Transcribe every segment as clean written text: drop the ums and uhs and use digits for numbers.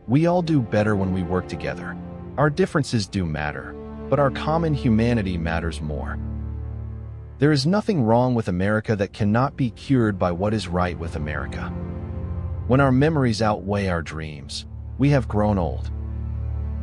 We all do better when we work together. Our differences do matter, but our common humanity matters more. There is nothing wrong with America that cannot be cured by what is right with America. When our memories outweigh our dreams, we have grown old.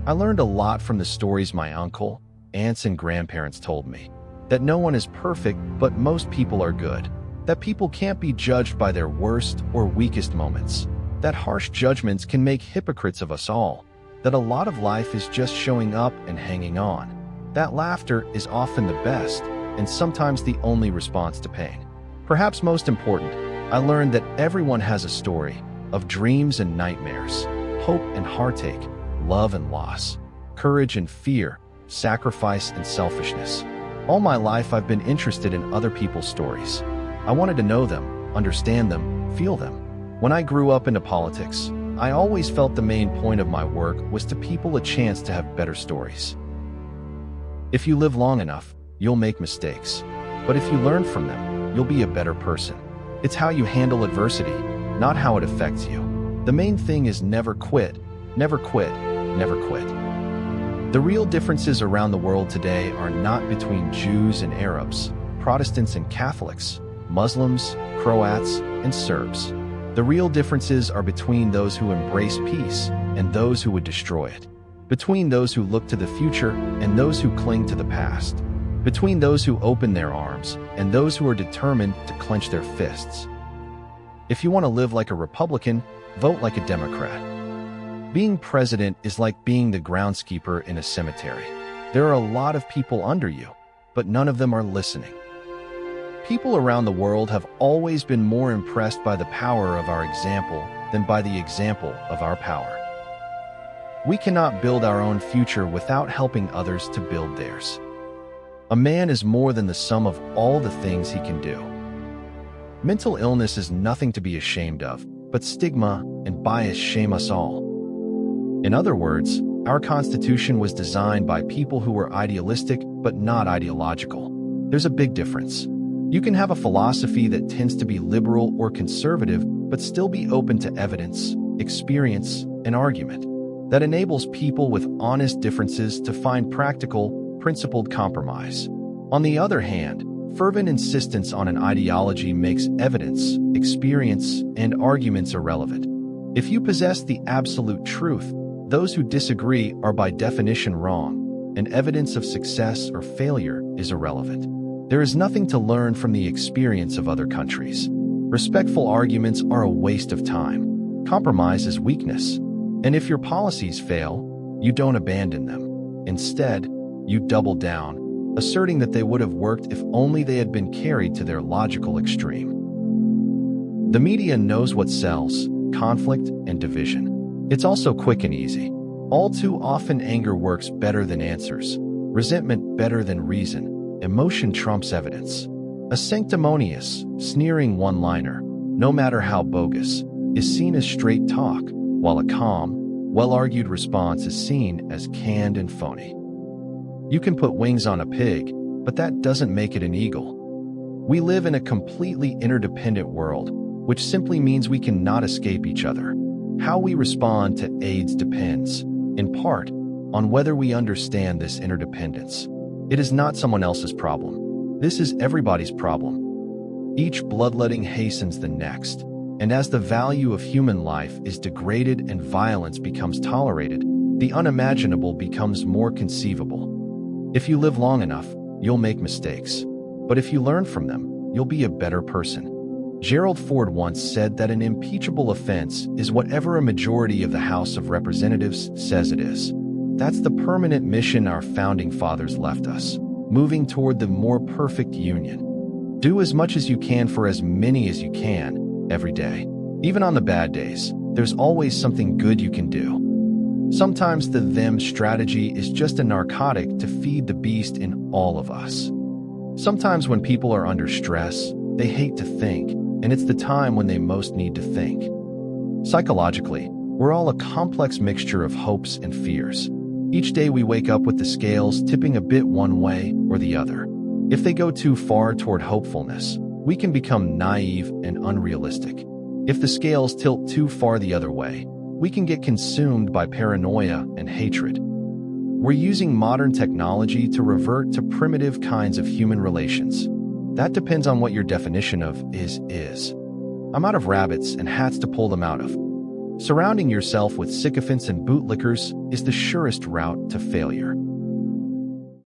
I learned a lot from the stories my uncle, aunts, and grandparents told me. That no one is perfect, but most people are good. That people can't be judged by their worst or weakest moments. That harsh judgments can make hypocrites of us all. That a lot of life is just showing up and hanging on. That laughter is often the best, and sometimes the only response to pain. Perhaps most important, I learned that everyone has a story of dreams and nightmares, hope and heartache, love and loss, courage and fear, sacrifice and selfishness. All my life I've been interested in other people's stories. I wanted to know them, understand them, feel them. When I grew up into politics, I always felt the main point of my work was to people a chance to have better stories. If you live long enough, you'll make mistakes. But if you learn from them, you'll be a better person. It's how you handle adversity, not how it affects you. The main thing is never quit, never quit, never quit. The real differences around the world today are not between Jews and Arabs, Protestants and Catholics, Muslims, Croats, and Serbs. The real differences are between those who embrace peace and those who would destroy it. Between those who look to the future and those who cling to the past. Between those who open their arms and those who are determined to clench their fists. If you want to live like a Republican, vote like a Democrat. Being president is like being the groundskeeper in a cemetery. There are a lot of people under you, but none of them are listening. People around the world have always been more impressed by the power of our example than by the example of our power. We cannot build our own future without helping others to build theirs. A man is more than the sum of all the things he can do. Mental illness is nothing to be ashamed of, but stigma and bias shame us all. In other words, our Constitution was designed by people who were idealistic but not ideological. There's a big difference. You can have a philosophy that tends to be liberal or conservative, but still be open to evidence, experience, and argument. That enables people with honest differences to find practical, principled compromise. On the other hand, fervent insistence on an ideology makes evidence, experience, and arguments irrelevant. If you possess the absolute truth, those who disagree are by definition wrong, and evidence of success or failure is irrelevant. There is nothing to learn from the experience of other countries. Respectful arguments are a waste of time. Compromise is weakness. And if your policies fail, you don't abandon them. Instead, you double down, asserting that they would have worked if only they had been carried to their logical extreme. The media knows what sells: conflict and division. It's also quick and easy. All too often anger works better than answers, resentment better than reason, emotion trumps evidence. A sanctimonious, sneering one-liner, no matter how bogus, is seen as straight talk, while a calm, well-argued response is seen as canned and phony. You can put wings on a pig, but that doesn't make it an eagle. We live in a completely interdependent world, which simply means we cannot escape each other. How we respond to AIDS depends, in part, on whether we understand this interdependence. It is not someone else's problem. This is everybody's problem. Each bloodletting hastens the next, and as the value of human life is degraded and violence becomes tolerated, the unimaginable becomes more conceivable. If you live long enough, you'll make mistakes. But if you learn from them, you'll be a better person. Gerald Ford once said that an impeachable offense is whatever a majority of the House of Representatives says it is. That's the permanent mission our founding fathers left us, moving toward the more perfect union. Do as much as you can for as many as you can, every day. Even on the bad days, there's always something good you can do. Sometimes the them strategy is just a narcotic to feed the beast in all of us. Sometimes when people are under stress, they hate to think, and it's the time when they most need to think. Psychologically, we're all a complex mixture of hopes and fears. Each day we wake up with the scales tipping a bit one way or the other. If they go too far toward hopefulness, we can become naive and unrealistic. If the scales tilt too far the other way, we can get consumed by paranoia and hatred. We're using modern technology to revert to primitive kinds of human relations. That depends on what your definition of is. I'm out of rabbits and hats to pull them out of. Surrounding yourself with sycophants and bootlickers is the surest route to failure.